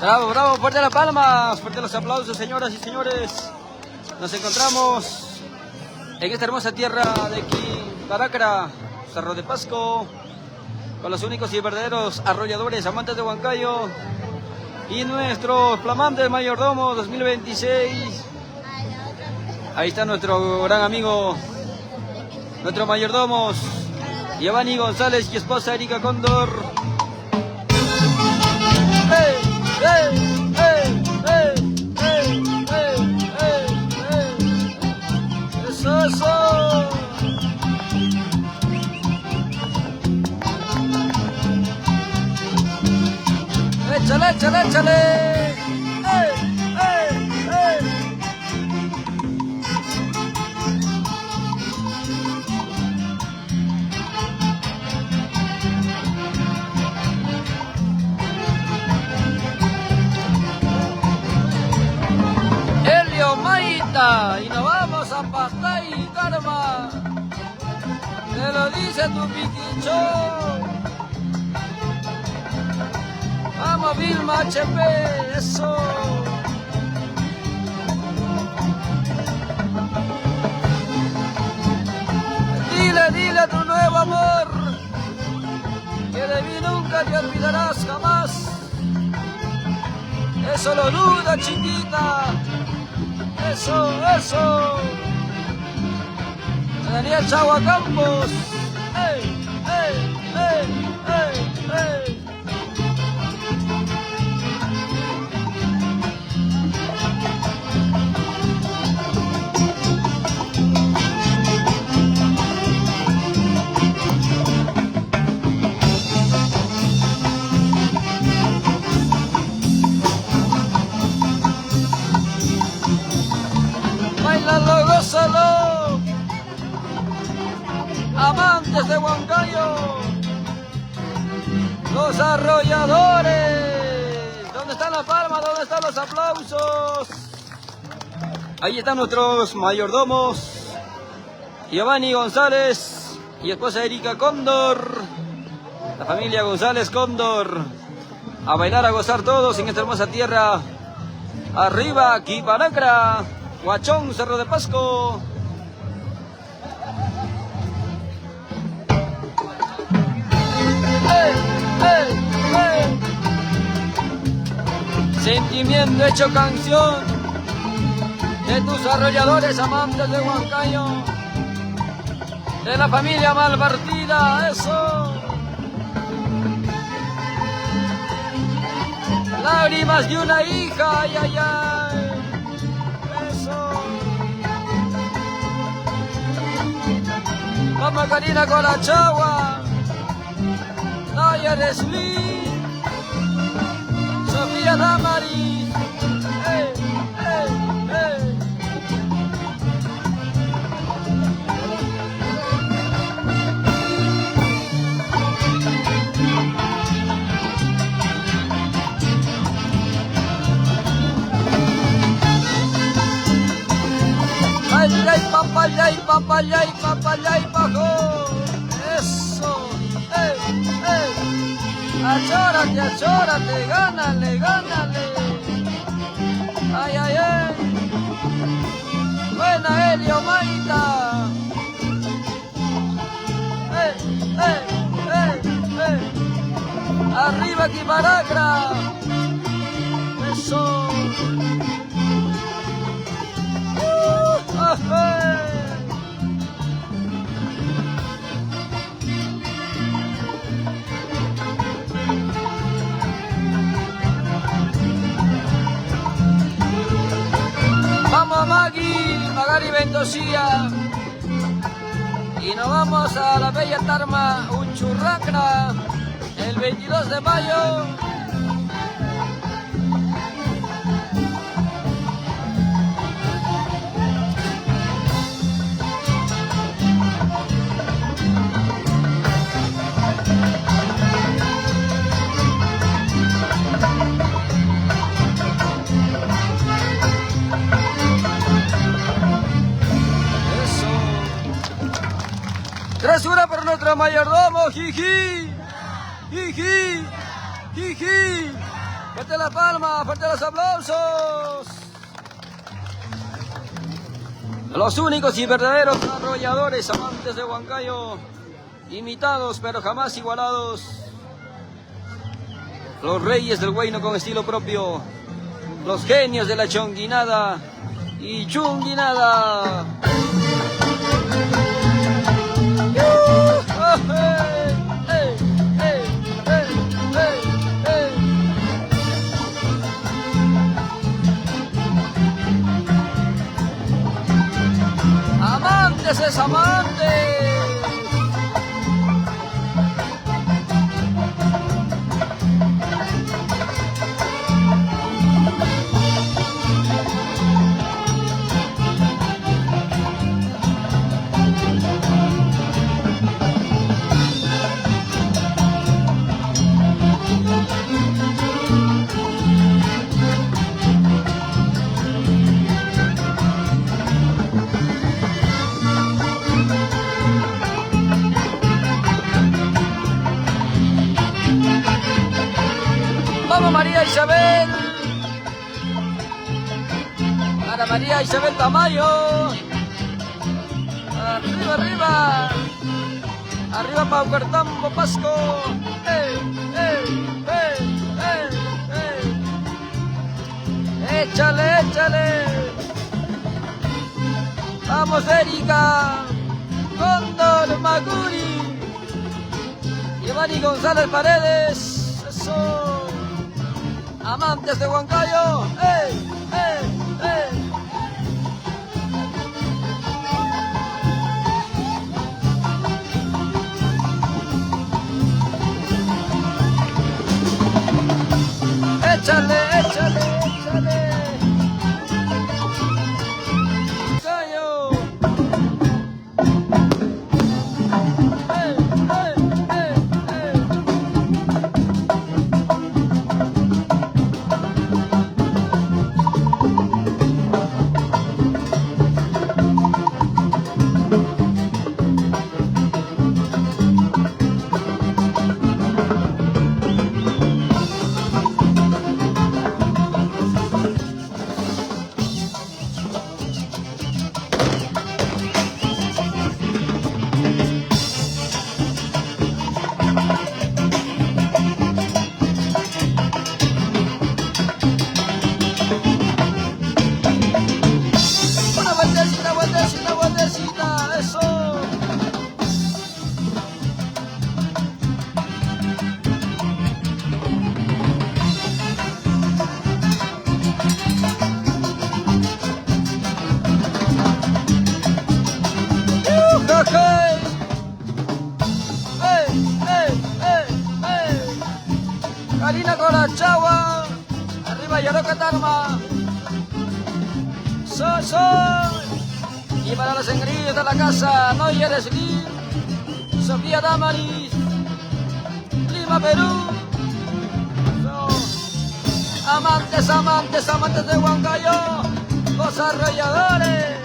Bravo, bravo, fuerte las palmas, fuerte los aplausos, señoras y señores. Nos encontramos en esta hermosa tierra de Quiparacra, Cerro de Pasco, con los únicos y verdaderos arrolladores, amantes de Huancayo, y nuestros flamantes mayordomos 2026. Ahí está nuestro gran amigo, nuestros mayordomos, Giovanni González y esposa Erika Cóndor. ¡Hey! ¡Hey! ¡Hey! ¡Hey! ¡Hey! ¡Hey! ¡Hey! ¡Hey! ¡Eso, eso! ¡Échale, échale, échale! ¡Hey! ¡Hey! ¡Hey! Maita, y nos vamos a Patay, Karma. Te lo dice tu piquicho. Vamos, Vilma HP, eso. Dile, dile a tu nuevo amor que de mí nunca te olvidarás jamás. Eso lo duda, chiquita. Eso, eso. Daniel Chagua Campos. ¡Ey, ey, ey, ey, ey! Bailalo, gózalo, amantes de Huancayo, los arrolladores. ¿Dónde están las palmas? ¿Dónde están los aplausos? Ahí están nuestros mayordomos, Giovanni González y esposa Erika Cóndor, la familia González Cóndor. A bailar, a gozar todos en esta hermosa tierra. Arriba, Quiparacra, Huachón, Cerro de Pasco. ¡Hey, hey, hey! Sentimiento hecho canción de tus arrolladores amantes de Huancayo, de la familia Malpartida, eso. Lágrimas de una hija, ay, ay, ay. Vamos Karina con la Chagua, Naya Leslie, Sofía Damaris. ¡Hey, hey, hey! Papaya y papaya y papaya y bajo. Eso. ¡Ey, ey! Achórate, achórate, gánale, gánale. Ay, ay, ay. Buena, Helio Maita. ¡Ey, ey, ey, ey! Arriba Quiparacra. Eso. Vamos Magari Ventosía, y nos vamos a la bella Tarma Uchurracra el 22 de mayo. Tresura por nuestro mayordomo, jiji, jiji, jiji. Fuerte la palma, fuerte los aplausos. Los únicos y verdaderos arrolladores, amantes de Huancayo, imitados pero jamás igualados. Los reyes del Huayno con estilo propio, los genios de la chonguinada y chunguinada. Amantes es amantes. Vamos María Isabel, para María Isabel Tamayo, arriba, arriba, arriba Paucartambo, Pasco, échale, échale, vamos Erika, Cóndor Maguri, Giovanni González Paredes, eso. Amantes de Huancayo, ¡ey, ey, ey! Échale, échale, échale. Huancayo. ¡Ey, ey, ey, ey! Vueltecita, vueltecita, eso. Karina Colachagua, arriba Yaroca Tarma. Y para los engrillos de la casa, Noyer Slim, Sofía Damaris, Lima, Perú. Amantes, amantes, amantes de Huancayo, los arrolladores.